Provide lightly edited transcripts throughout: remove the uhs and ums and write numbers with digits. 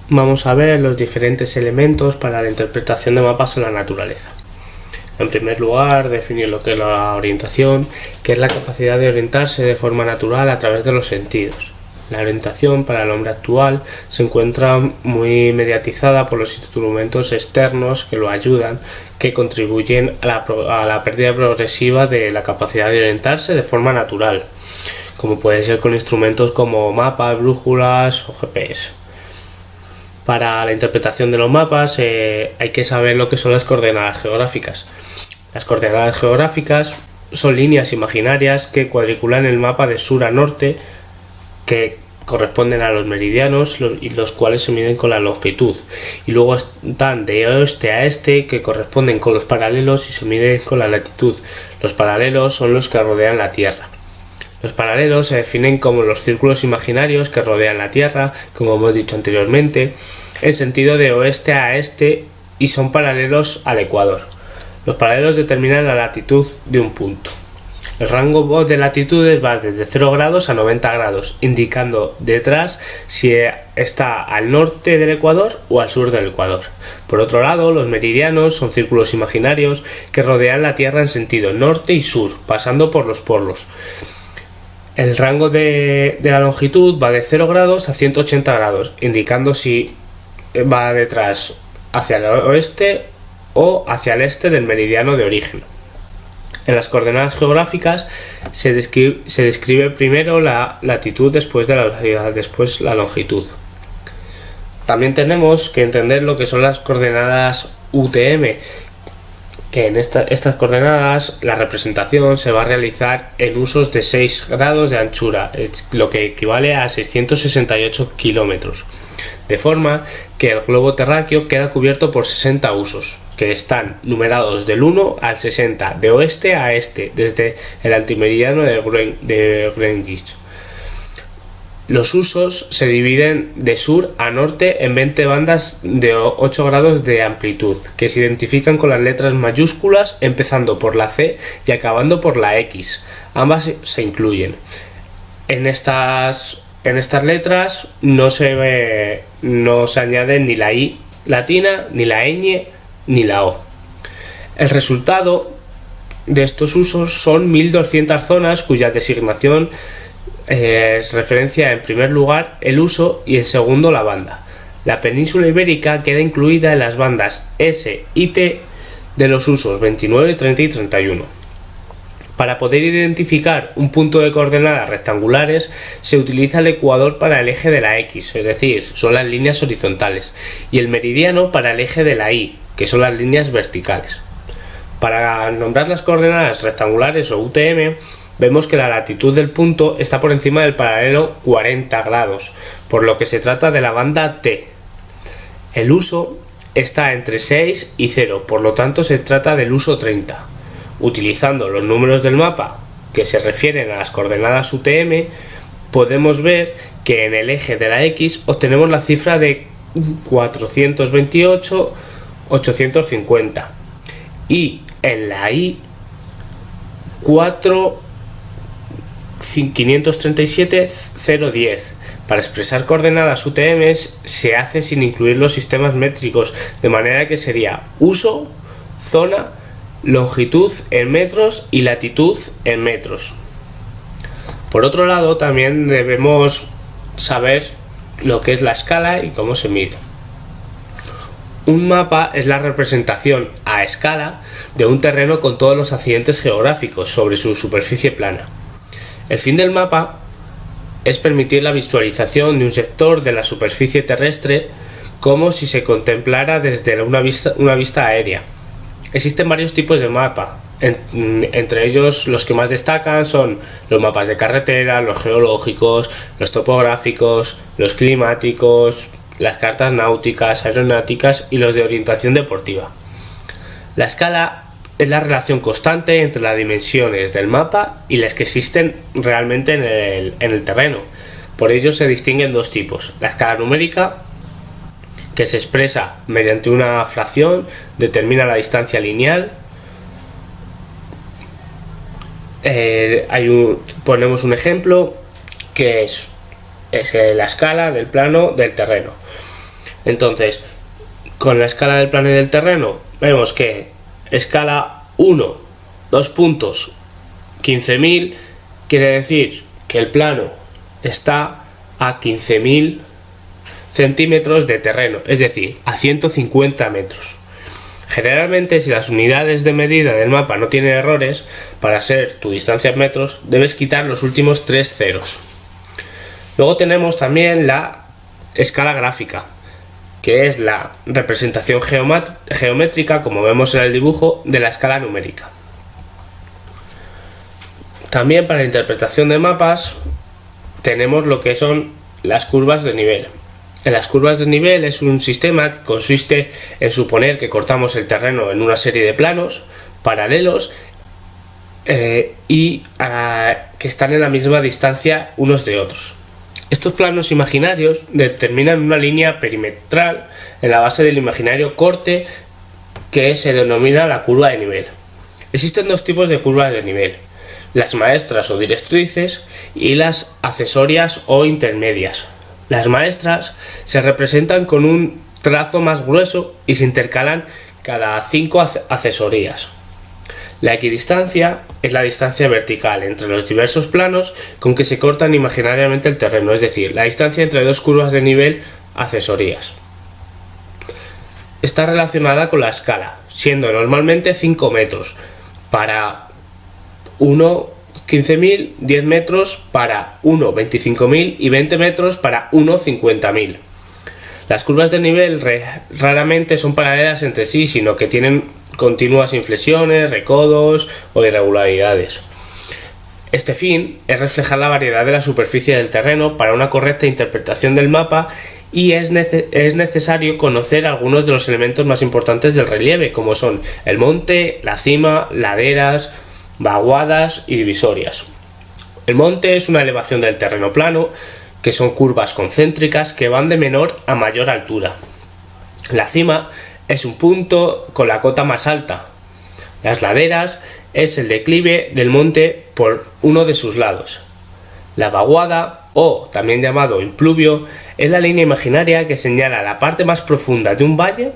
vamos a ver los diferentes elementos para la interpretación de mapas en la naturaleza. En primer lugar, definir lo que es la orientación, que es la capacidad de orientarse de forma natural a través de los sentidos. La orientación para el hombre actual se encuentra muy mediatizada por los instrumentos externos que lo ayudan, que contribuyen a la pérdida progresiva de la capacidad de orientarse de forma natural, como puede ser con instrumentos como mapas, brújulas o GPS. Para la interpretación de los mapas hay que saber lo que son las coordenadas geográficas. Las coordenadas geográficas son líneas imaginarias que cuadriculan el mapa de sur a norte, que corresponden a los meridianos y los cuales se miden con la longitud, y luego están de oeste a este, que corresponden con los paralelos y se miden con la latitud. Los paralelos son los que rodean la Tierra. Los paralelos se definen como los círculos imaginarios que rodean la Tierra, como hemos dicho anteriormente, en sentido de oeste a este, y son paralelos al ecuador. Los paralelos determinan la latitud de un punto. El rango de latitudes va desde 0 grados a 90 grados, indicando detrás si está al norte del ecuador o al sur del ecuador. Por otro lado, los meridianos son círculos imaginarios que rodean la Tierra en sentido norte y sur, pasando por los polos. El rango de la longitud va de 0 grados a 180 grados, indicando si va detrás hacia el oeste o hacia el este del meridiano de origen. En las coordenadas geográficas se describe primero la latitud, después la longitud. También tenemos que entender lo que son las coordenadas UTM, que en estas coordenadas la representación se va a realizar en usos de 6 grados de anchura, lo que equivale a 668 kilómetros, de forma que el globo terráqueo queda cubierto por 60 usos, que están numerados del 1 al 60, de oeste a este, desde el antimeridiano de Greenwich. Los usos se dividen de sur a norte en 20 bandas de 8 grados de amplitud, que se identifican con las letras mayúsculas empezando por la C y acabando por la X. Ambas se incluyen. En estas letras no se añaden ni la I latina, ni la ñ, ni la O. El resultado de estos usos son 1200 zonas cuya designación referencia en primer lugar el uso y en segundo la banda. La península ibérica queda incluida en las bandas S y T de los usos 29, 30 y 31. Para poder identificar un punto de coordenadas rectangulares se utiliza el ecuador para el eje de la X, es decir, son las líneas horizontales, y el meridiano para el eje de la Y, que son las líneas verticales. Para nombrar las coordenadas rectangulares o UTM, vemos que la latitud del punto está por encima del paralelo 40 grados, por lo que se trata de la banda T. El uso está entre 6 y 0, por lo tanto se trata del uso 30. Utilizando los números del mapa que se refieren a las coordenadas UTM, podemos ver que en el eje de la X obtenemos la cifra de 428,850 y en la Y 537,010. Para expresar coordenadas UTM se hace sin incluir los sistemas métricos, de manera que sería uso, zona, longitud en metros y latitud en metros. Por otro lado, también debemos saber lo que es la escala y cómo se mide. Un mapa es la representación a escala de un terreno con todos los accidentes geográficos sobre su superficie plana. El fin del mapa es permitir la visualización de un sector de la superficie terrestre como si se contemplara desde una vista aérea. Existen varios tipos de mapa, entre ellos los que más destacan son los mapas de carretera, los geológicos, los topográficos, los climáticos, las cartas náuticas, aeronáuticas y los de orientación deportiva. La escala es la relación constante entre las dimensiones del mapa y las que existen realmente en el terreno. Por ello se distinguen dos tipos: la escala numérica, que se expresa mediante una fracción, determina la distancia lineal. Ponemos un ejemplo que es la escala del plano del terreno. Entonces, con la escala del plano y del terreno, vemos que escala 1, 2 puntos, 15.000, quiere decir que el plano está a 15.000 centímetros de terreno, es decir, a 150 metros. Generalmente, si las unidades de medida del mapa no tienen errores, para ser tu distancia en metros, debes quitar los últimos 3 ceros. Luego tenemos también la escala gráfica, que es la representación geométrica, como vemos en el dibujo, de la escala numérica. También para la interpretación de mapas tenemos lo que son las curvas de nivel. En las curvas de nivel es un sistema que consiste en suponer que cortamos el terreno en una serie de planos paralelos que están en la misma distancia unos de otros. Estos planos imaginarios determinan una línea perimetral en la base del imaginario corte que se denomina la curva de nivel. Existen dos tipos de curvas de nivel: las maestras o directrices y las accesorias o intermedias. Las maestras se representan con un trazo más grueso y se intercalan cada 5 accesorías. La equidistancia es la distancia vertical entre los diversos planos con que se cortan imaginariamente el terreno, es decir, la distancia entre dos curvas de nivel accesorías. Está relacionada con la escala, siendo normalmente 5 metros para 1 15.000, 10 metros para 1 25.000 y 20 metros para 1 50.000. Las curvas de nivel raramente son paralelas entre sí, sino que tienen continuas inflexiones, recodos o irregularidades. Este fin es reflejar la variedad de la superficie del terreno para una correcta interpretación del mapa, y es necesario conocer algunos de los elementos más importantes del relieve, como son el monte, la cima, laderas, vaguadas y divisorias. El monte es una elevación del terreno plano, que son curvas concéntricas que van de menor a mayor altura. La cima es un punto con la cota más alta. Las laderas es el declive del monte por uno de sus lados. La vaguada, o también llamado impluvio, es la línea imaginaria que señala la parte más profunda de un valle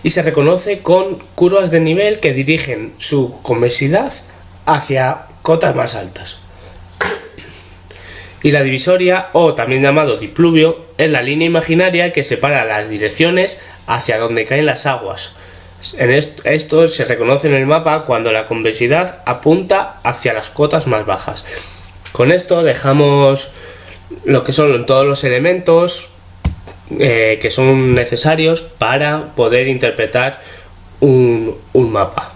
y se reconoce con curvas de nivel que dirigen su convexidad hacia cotas más altas. Y la divisoria, o también llamado dipluvio, es la línea imaginaria que separa las direcciones hacia donde caen las aguas. Esto se reconoce en el mapa cuando la convexidad apunta hacia las cotas más bajas. Con esto dejamos lo que son todos los elementos que son necesarios para poder interpretar un mapa.